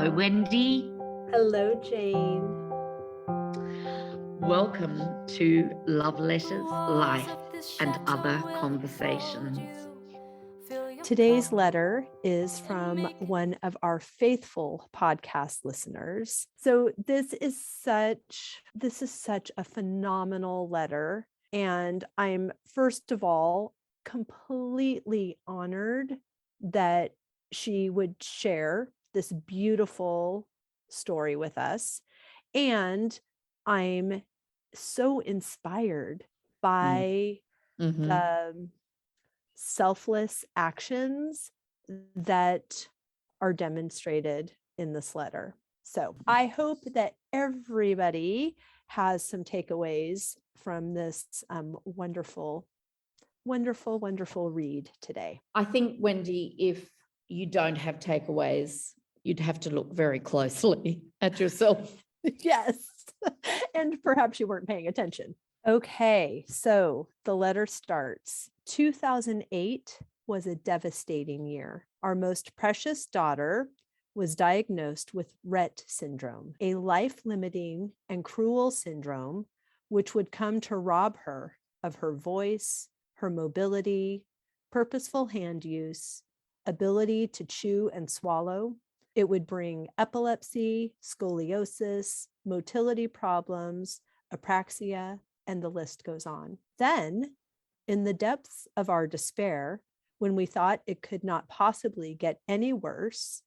Hello, Wendy. Hello, Jane. Welcome to Love Letters, Life, and Other Conversations. Today's letter is from one of our faithful podcast listeners. So this is such a phenomenal letter. And I'm, first of all, completely honored that she would share this beautiful story with us. And I'm so inspired by the selfless actions that are demonstrated in this letter. So I hope that everybody has some takeaways from this wonderful read today. I think, Wendy, if you don't have takeaways, you'd have to look very closely at yourself. Yes. And perhaps you weren't paying attention. Okay, so the letter starts. 2008 was a devastating year. Our most precious daughter was diagnosed with Rett syndrome, a life-limiting and cruel syndrome which would come to rob her of her voice, her mobility, purposeful hand use, ability to chew and swallow. It would bring epilepsy, scoliosis, motility problems, apraxia, and the list goes on. Then, in the depths of our despair, when we thought it could not possibly get any worse,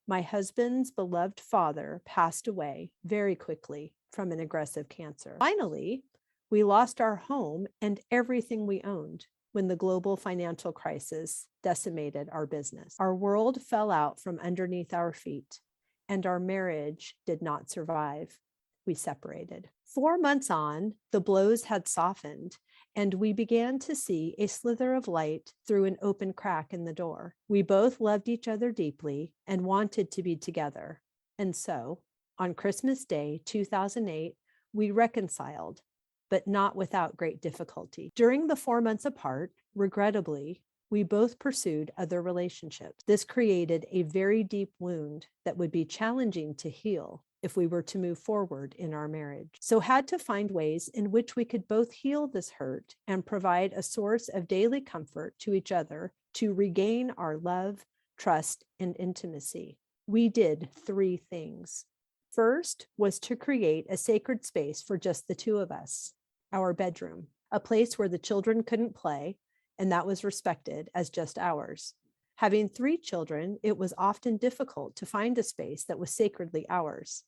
my husband's beloved father passed away very quickly from an aggressive cancer. Finally, we lost our home and everything we owned when the global financial crisis decimated our business. Our world fell out from underneath our feet, and our marriage did not survive. We separated. 4 months on, the blows had softened, and we began to see a slither of light through an open crack in the door. We both loved each other deeply and wanted to be together. And so, on Christmas Day, 2008, we reconciled, but not without great difficulty. During the 4 months apart, regrettably, we both pursued other relationships. This created a very deep wound that would be challenging to heal if we were to move forward in our marriage. So had to find ways in which we could both heal this hurt and provide a source of daily comfort to each other to regain our love, trust, and intimacy. We did 3 things. First was to create a sacred space for just the two of us, our bedroom, a place where the children couldn't play, and that was respected as just ours. Having 3 children, it was often difficult to find a space that was sacredly ours.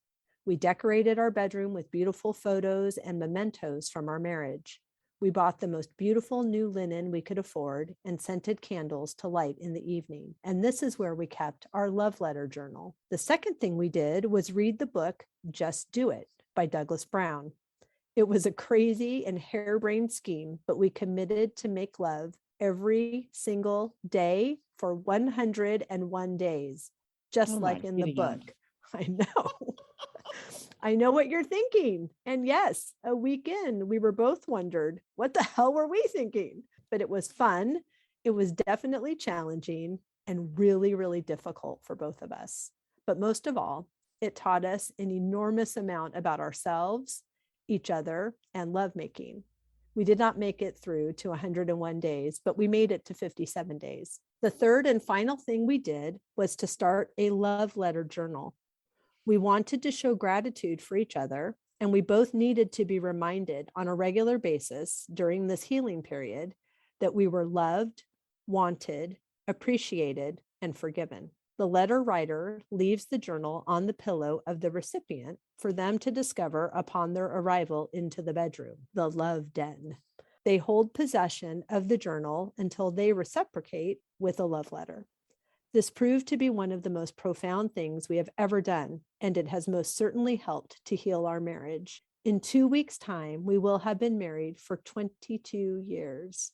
We decorated our bedroom with beautiful photos and mementos from our marriage. We bought the most beautiful new linen we could afford and scented candles to light in the evening. And this is where we kept our love letter journal. The second thing we did was read the book Just Do It by Douglas Brown. It was a crazy and harebrained scheme, but we committed to make love every single day for 101 days, just like in the book. I know. I know what you're thinking. And yes, a week in, we were both wondered, what the hell were we thinking? But it was fun. It was definitely challenging and really, really difficult for both of us. But most of all, it taught us an enormous amount about ourselves, each other, and lovemaking. We did not make it through to 101 days, but we made it to 57 days. The third and final thing we did was to start a love letter journal. We wanted to show gratitude for each other, and we both needed to be reminded on a regular basis during this healing period that we were loved, wanted, appreciated, and forgiven. The letter writer leaves the journal on the pillow of the recipient for them to discover upon their arrival into the bedroom, the love den. They hold possession of the journal until they reciprocate with a love letter. This proved to be one of the most profound things we have ever done, and it has most certainly helped to heal our marriage. In 2 weeks' time, we will have been married for 22 years.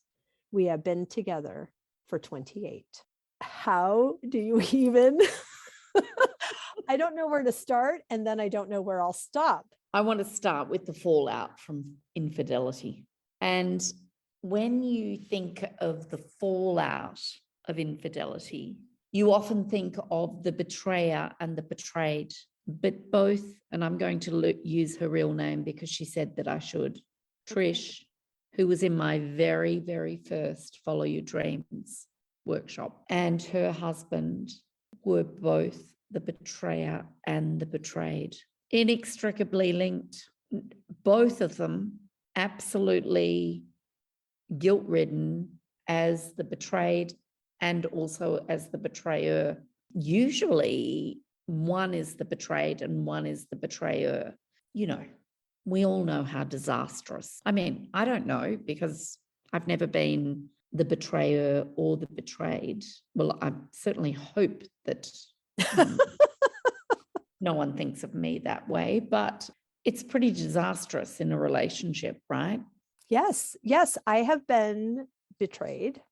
We have been together for 28. How do you even? I don't know where to start, and then I don't know where I'll stop. I want to start with the fallout from infidelity. And when you think of the fallout of infidelity, you often think of the betrayer and the betrayed, but both, and I'm going to use her real name because she said that I should, Trish, who was in my very, very first Follow Your Dreams workshop, and her husband were both the betrayer and the betrayed, inextricably linked. Both of them absolutely guilt-ridden as the betrayed and also as the betrayer. Usually one is the betrayed and one is the betrayer. You know, we all know how disastrous. I mean, I don't know because I've never been the betrayer or the betrayed. Well, I certainly hope that no one thinks of me that way, but it's pretty disastrous in a relationship, right? Yes. Yes. I have been betrayed.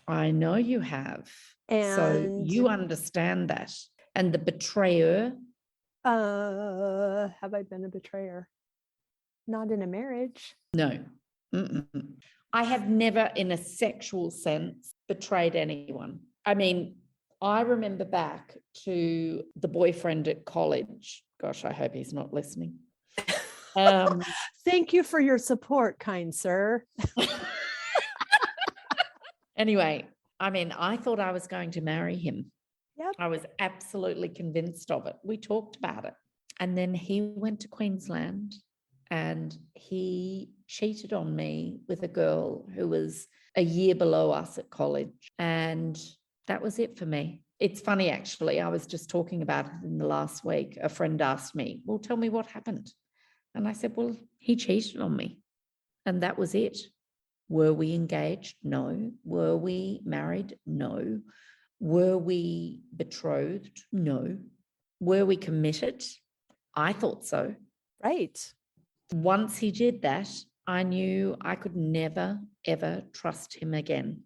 I know you have. So And you understand that. And the betrayer. have I been a betrayer? Not in a marriage. No. Mm-mm. I have never, in a sexual sense, betrayed anyone. I mean, I remember back to the boyfriend at college. Gosh, I hope he's not listening. Thank you for your support, kind sir. Anyway, I mean, I thought I was going to marry him. Yep. I was absolutely convinced of it. We talked about it. And then he went to Queensland and he cheated on me with a girl who was a year below us at college. And that was it for me. It's funny, actually. I was just talking about it in the last week. A friend asked me, well, tell me what happened. And I said, well, he cheated on me. And that was it. Were we engaged? No. Were we married? No. Were we betrothed? No. Were we committed? I thought so. Right. Once he did that, I knew I could never, ever trust him again,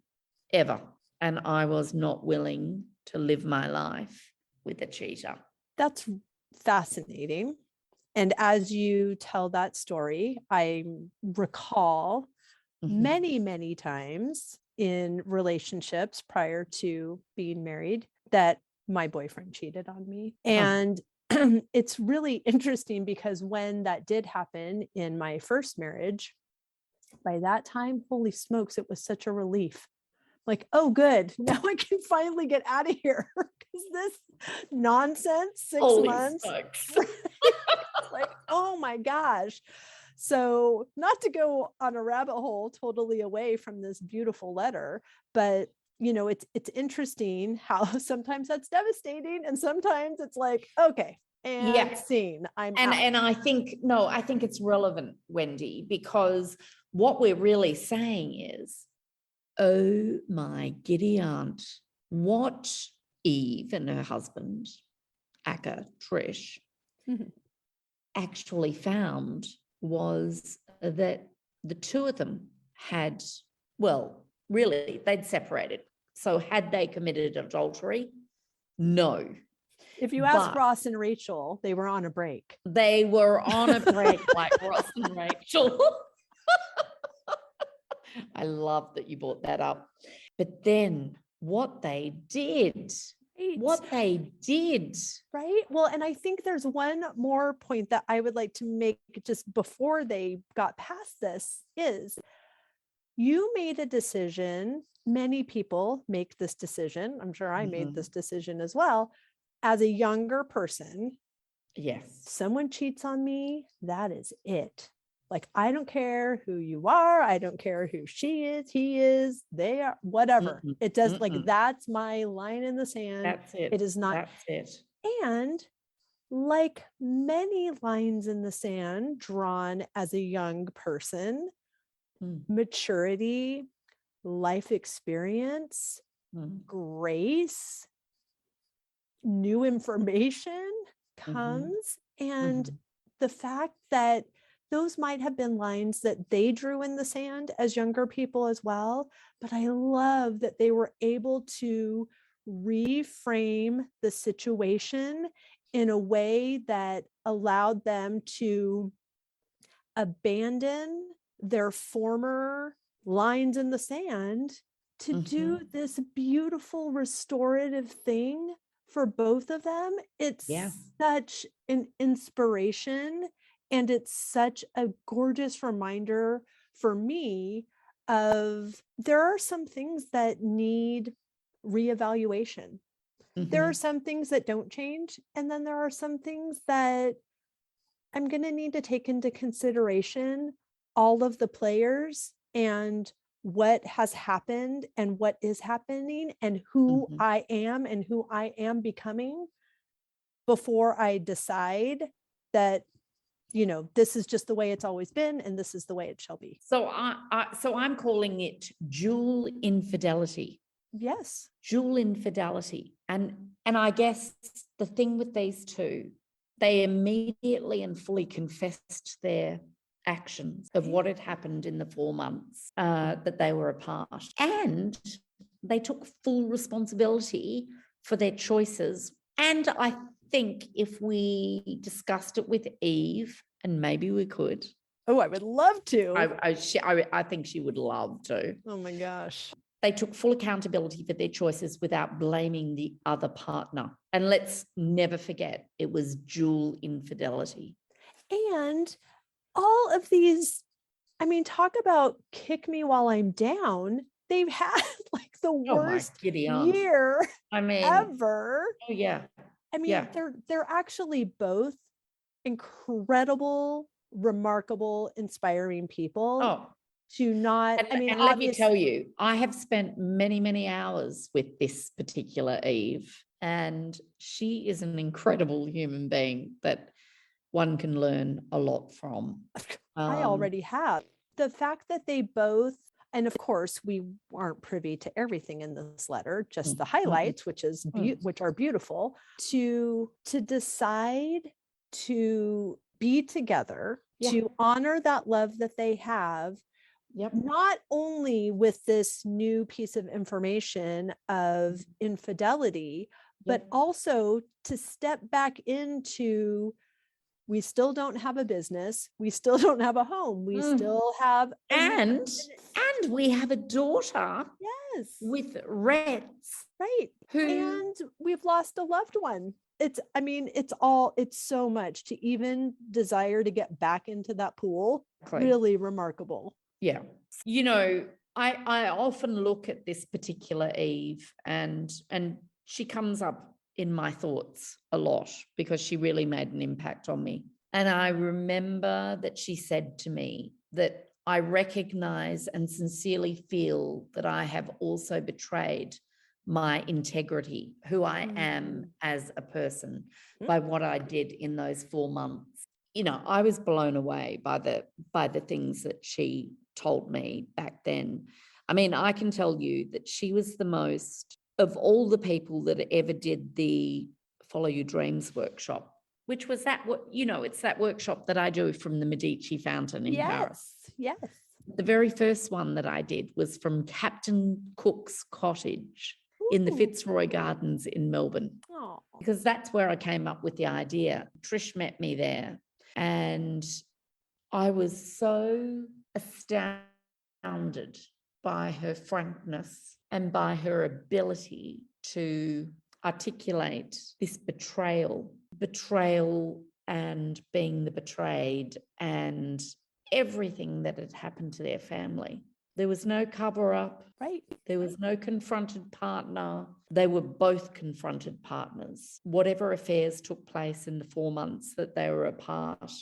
ever. And I was not willing to live my life with a cheater. That's fascinating. And as you tell that story, I recall many, many times in relationships prior to being married that my boyfriend cheated on me. And it's really interesting because when that did happen in my first marriage, by that time, holy smokes, it was such a relief. Like, oh, good. Now I can finally get out of here because this nonsense, 6 Holy months, smokes. like, oh my gosh. So not to go on a rabbit hole totally away from this beautiful letter, but you know, it's interesting how sometimes that's devastating and sometimes it's like, okay, and scene. I'm out. And I think it's relevant, Wendy, because what we're really saying is, oh my giddy aunt, what Eve and her husband, Akka, Trish, actually found was that the two of them had, well, really, they'd separated. So had they committed adultery? No. If you ask Ross and Rachel, they were on a break. They were on a break like Ross and Rachel. I love that you brought that up. But then what they did, right? Well, and I think there's one more point that I would like to make just before they got past this is you made a decision. Many people make this decision. I'm sure I made this decision as well. As a younger person, yes, someone cheats on me, that is it. Like, I don't care who you are. I don't care who she is, he is, they are, whatever. It does, like, that's my line in the sand. That's it. It is not. That's it. And like many lines in the sand drawn as a young person, maturity, life experience, grace, new information comes. And the fact that those might have been lines that they drew in the sand as younger people as well. But I love that they were able to reframe the situation in a way that allowed them to abandon their former lines in the sand to Mhm. do this beautiful restorative thing for both of them. It's Yeah. such an inspiration, and it's such a gorgeous reminder for me of there are some things that need reevaluation. There are Mhm. some things that don't change, and then there are some things that I'm going to need to take into consideration all of the players and what has happened and what is happening and who Mhm. I am and who I am becoming before I decide that, this is just the way it's always been and this is the way it shall be. So I'm calling it dual infidelity. Yes. Dual infidelity. And I guess the thing with these two, they immediately and fully confessed their actions of what had happened in the 4 months that they were apart. And they took full responsibility for their choices. And I think if we discussed it with Eve, and maybe we could. Oh, I would love to. I think she would love to. Oh my gosh. They took full accountability for their choices without blaming the other partner. And let's never forget, it was dual infidelity. And all of these, talk about kick me while I'm down. They've had like the worst giddy aunt. year ever. Oh yeah. They're actually both incredible, remarkable, inspiring people. Oh, To not, and let me tell you, I have spent many, many hours with this particular Eve, and she is an incredible human being that one can learn a lot from. I already have. The fact that they both, and of course, we aren't privy to everything in this letter, just the highlights, which are beautiful, to decide to be together, to honor that love that they have. Yep. Not only with this new piece of information of infidelity, but also to step back into, we still don't have a business, we still don't have a home, we still have and we have a daughter. Yes. With Reds. Right. And we've lost a loved one. It's so much to even desire to get back into that pool. Really remarkable. Yeah. I often look at this particular Eve and she comes up in my thoughts a lot because she really made an impact on me. And I remember that she said to me that I recognize and sincerely feel that I have also betrayed my integrity, who I am as a person, by what I did in those 4 months. I was blown away by the things that she told me back then. I can tell you that she was the most, of all the people that ever did the Follow Your Dreams workshop, which was it's that workshop that I do from the Medici Fountain in Paris. Yes. The very first one that I did was from Captain Cook's cottage in the Fitzroy Gardens in Melbourne. Oh. Because that's where I came up with the idea. Trish met me there, and I was so astounded by her frankness and by her ability to articulate this betrayal and being the betrayed and everything that had happened to their family. There was no cover up. Right. There was no confronted partner. They were both confronted partners. Whatever affairs took place in the 4 months that they were apart,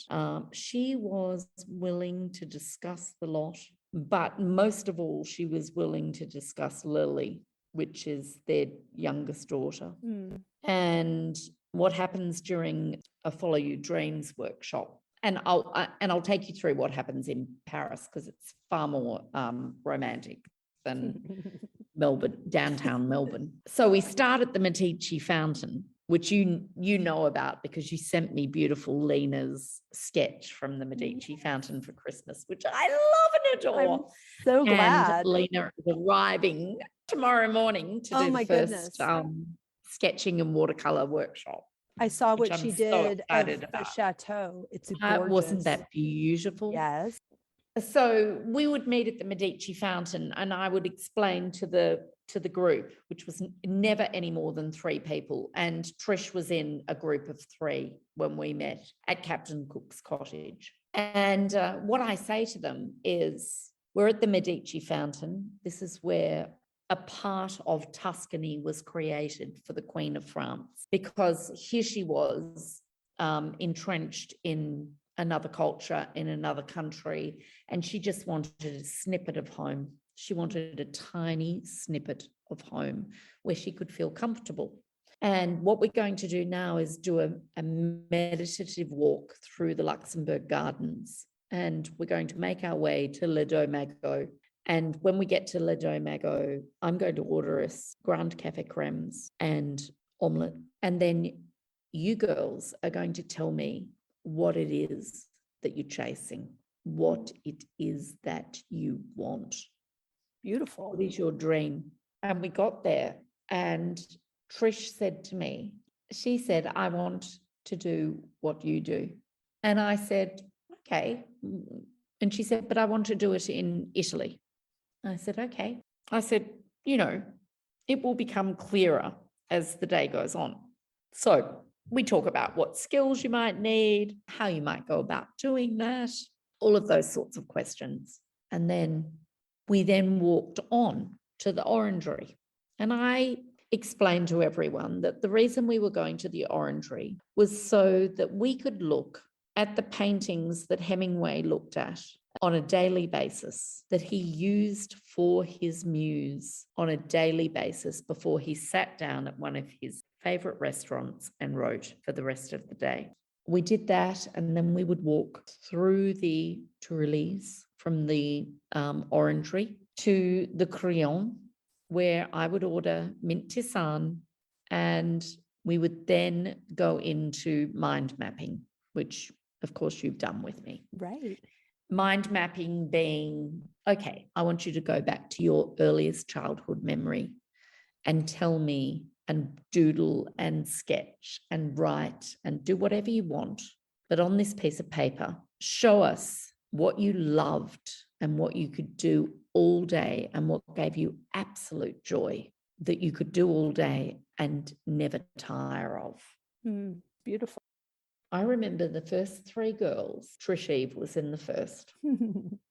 she was willing to discuss the lot. But most of all, she was willing to discuss Lily, which is their youngest daughter. And what happens during a Follow Your Dreams workshop. And I'll take you through what happens in Paris because it's far more romantic than Melbourne, downtown Melbourne. So we start at the Medici Fountain, which you know about because you sent me beautiful Lena's sketch from the Medici Fountain for Christmas, which I love and adore. I'm so glad. And Lena is arriving tomorrow morning to do the first sketching and watercolor workshop. I saw what she did of the chateau. It's gorgeous. Wasn't that beautiful? Yes. So we would meet at the Medici fountain, and I would explain to the group, which was never any more than 3 people. And Trish was in a group of 3 when we met at Captain Cook's cottage. And what I say to them is, we're at the Medici fountain. This is where a part of Tuscany was created for the Queen of France, because here she was entrenched in another culture, in another country, and she just wanted a snippet of home. She wanted a tiny snippet of home where she could feel comfortable. And what we're going to do now is do a meditative walk through the Luxembourg Gardens, and we're going to make our way to Le Domago. And when we get to Le Domago, I'm going to order us Grand Café Cremes and omelette. And then you girls are going to tell me what it is that you're chasing, what it is that you want. Beautiful. What is your dream? And we got there, and Trish said to me, she said, I want to do what you do. And I said, okay. And she said, but I want to do it in Italy. I said, okay. I said, it will become clearer as the day goes on. So we talk about what skills you might need, how you might go about doing that, all of those sorts of questions. And then we walked on to the orangery. And I explained to everyone that the reason we were going to the orangery was so that we could look at the paintings that Hemingway looked at on a daily basis, that he used for his muse on a daily basis before he sat down at one of his favorite restaurants and wrote for the rest of the day. We did that, and then we would walk through the Tuileries from the orangery to the Crillon, where I would order mint tisane, and we would then go into mind mapping, which of course you've done with me. Right. Mind mapping being, okay, I want you to go back to your earliest childhood memory and tell me, and doodle and sketch and write and do whatever you want. But on this piece of paper, show us what you loved and what you could do all day and what gave you absolute joy that you could do all day and never tire of. Beautiful. I remember the first 3 girls, Trish Eve was in the first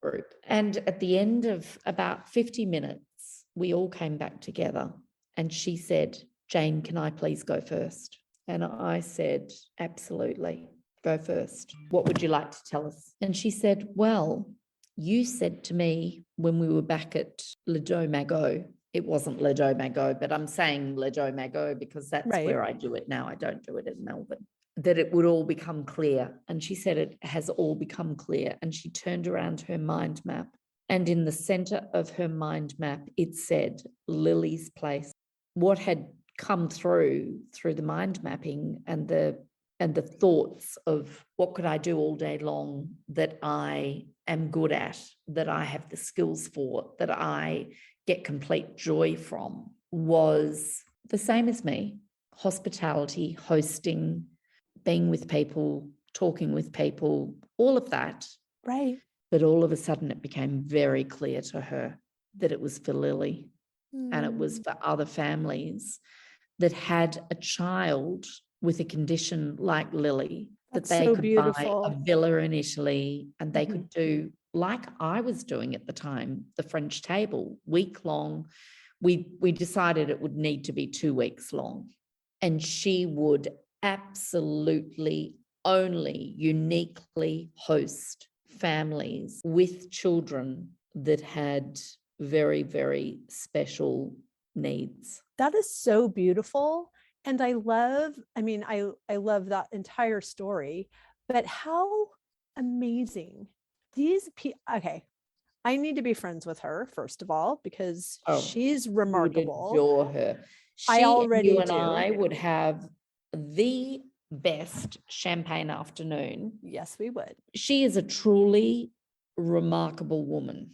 group. And at the end of about 50 minutes, we all came back together, and she said, Jane, can I please go first? And I said, absolutely, go first. What would you like to tell us? And she said, well, you said to me when we were back at Le Domago, it wasn't Le Domago, but I'm saying Le Domago because that's Right. where I do it now. I don't do it in Melbourne. That it would all become clear. And she said it has all become clear. And she turned around her mind map. And in the center of her mind map, it said Lily's place. What had come through the mind mapping and the thoughts of what could I do all day long that I am good at, that I have the skills for, that I get complete joy from, was the same as me. Hospitality, hosting, being with people, talking with people, all of that. Right. But all of a sudden it became very clear to her that it was for Lily and it was for other families that had a child with a condition like Lily, That's that they so could buy beautiful. a villa in Italy and they could do, like I was doing at the time, the French table, week long. We decided it would need to be 2 weeks long. And she would absolutely only uniquely host families with children that had very, very special needs. That is so beautiful. And I love that entire story, but how amazing these people. Okay. I need to be friends with her, first of all, because she's remarkable. You would adore her. I already you and do. I would have the best champagne afternoon. Yes, we would. She is a truly remarkable woman.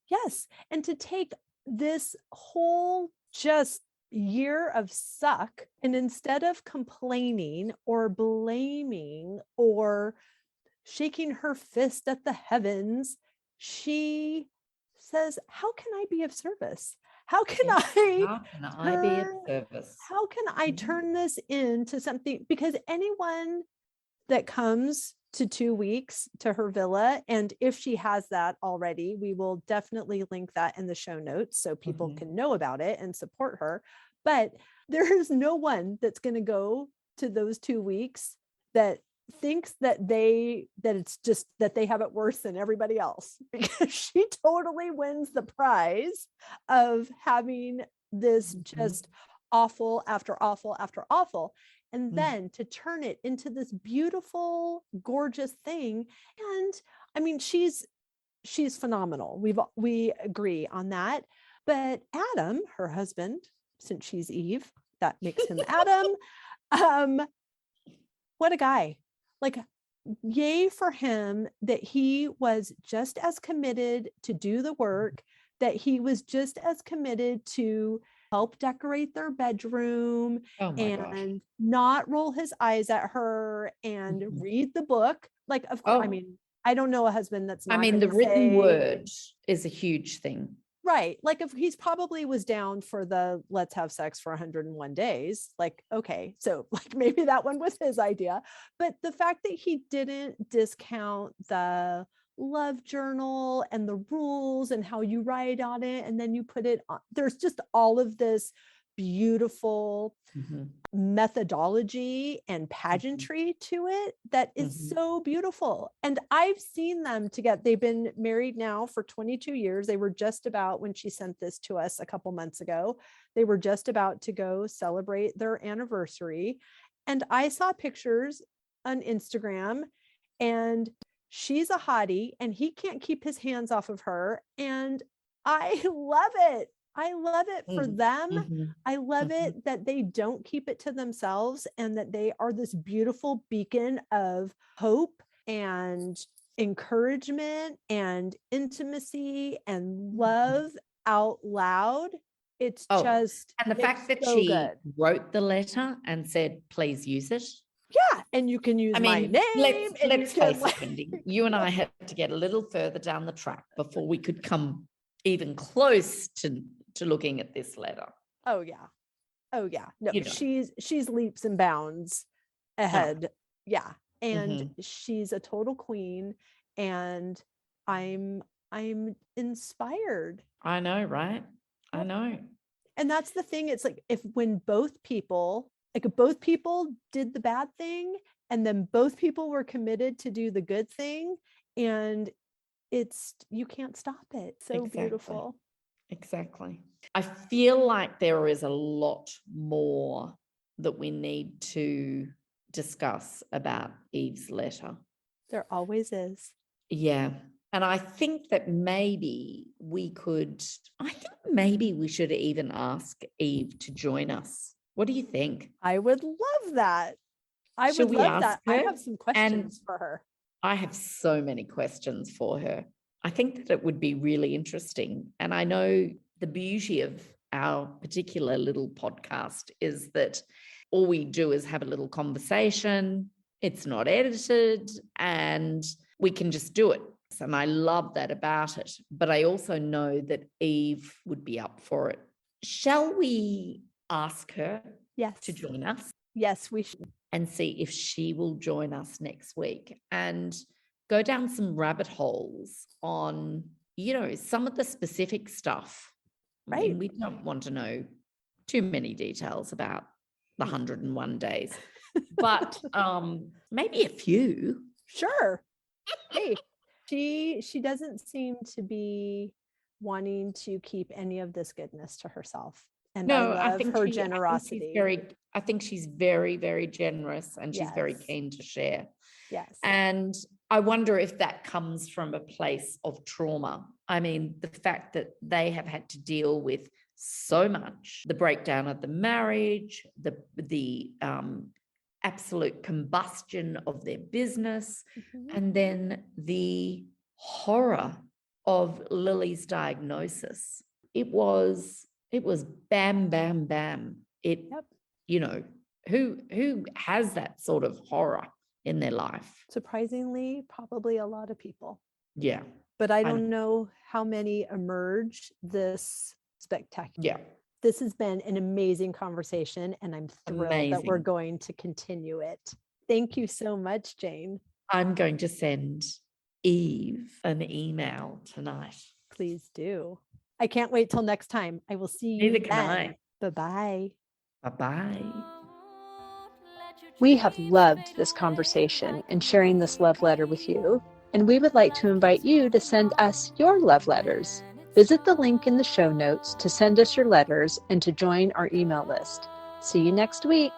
Yes. And to take this whole just year of suck, and instead of complaining or blaming or shaking her fist at the heavens, she says, how can I be of service? How can Yeah. I How can I be of turn, service? how can I Mhm. turn this into something? Because anyone that comes to 2 weeks to her villa, and if she has that already, we will definitely link that in the show notes so people Mhm. can know about it and support her. But there's no one that's going to go to those 2 weeks that thinks that it's just that they have it worse than everybody else, because she totally wins the prize of having this Mhm. just awful after awful after awful, and Mm. then to turn it into this beautiful, gorgeous thing. And I mean, she's phenomenal. We agree on that. But Adam, her husband, since she's Eve, that makes him Adam. Um, what a guy. Like, yay for him that he was just as committed to do the work, that he was just as committed to help decorate their bedroom Oh my gosh. and not roll his eyes at her and Mhm. read the book. Like, of course, I Oh, mean, I don't know a husband that's I not mean, going the to written say, word is a huge thing. right. Like, if he's probably was down for the let's have sex for 101 days, like, okay, so like maybe that one was his idea. But the fact that he didn't discount the love journal and the rules and how you write on it and then you put it on, there's just all of this beautiful Mhm. methodology and pageantry to it that is Mhm. so beautiful. And I've seen them together. They've been married now for 22 years. They were just about, when she sent this to us a couple months ago, they were just about to go celebrate their anniversary. And I saw pictures on Instagram, and she's a hottie and he can't keep his hands off of her. And I love it. I love it for Mm. them. Mhm. I love Mhm. it that they don't keep it to themselves and that they are this beautiful beacon of hope and encouragement and intimacy and love out loud. It's Oh, just, and the it's fact that so she good. wrote the letter and said, please use it. Yeah. And you can use I my mean, name and you let's can face it, like, Wendy, you and I had to get a little further down the track before we could come even close to looking at this letter. oh yeah. Oh yeah. No, You know. she's leaps and bounds ahead. Yeah. And Mhm. she's a total queen. And I'm inspired. I know, right? I Yep. know. And that's the thing. It's like, if when both people, like if both people did the bad thing and then both people were committed to do the good thing, and it's, you can't stop it. So Exactly. beautiful. Exactly. I feel like there is a lot more that we need to discuss about Eve's letter. There always is. Yeah. And I think that maybe I think maybe we should even ask Eve to join us. What do you think? I would love that. I Should would we love ask that. I her? have some And questions for her. I have so many questions for her. I think that it would be really interesting. And I know the beauty of our particular little podcast is that all we do is have a little conversation. It's not edited and we can just do it. And I love that about it. But I also know that Eve would be up for it. Shall we ask her Yes. to join us? Yes, we should. And see if she will join us next week and go down some rabbit holes on, some of the specific stuff. I Right. mean, we don't want to know too many details about the 101 days, but maybe a few. Sure. Hey, she doesn't seem to be wanting to keep any of this goodness to herself. And I No, love her generosity. I think she's very, very generous and she's very Yes. keen to share. Yes. And I wonder if that comes from a place of trauma. I mean, the fact that they have had to deal with so much, the breakdown of the marriage, the absolute combustion of their business, Mhm. and then the horror of Lily's diagnosis. It was bam, bam, bam. Yep. Who has that sort of horror in their life? Surprisingly, probably a lot of people. Yeah. but I know. don't know how many emerge this spectacular. Yeah. This has been an amazing conversation, and I'm thrilled that we're Amazing. going to continue it. Thank you so much, Jane. I'm going to send Eve an email tonight. Please do. I can't wait till next time. I will see you Neither can then. I. Bye-bye. Bye-bye. We have loved this conversation and sharing this love letter with you, and we would like to invite you to send us your love letters. Visit the link in the show notes to send us your letters and to join our email list. See you next week.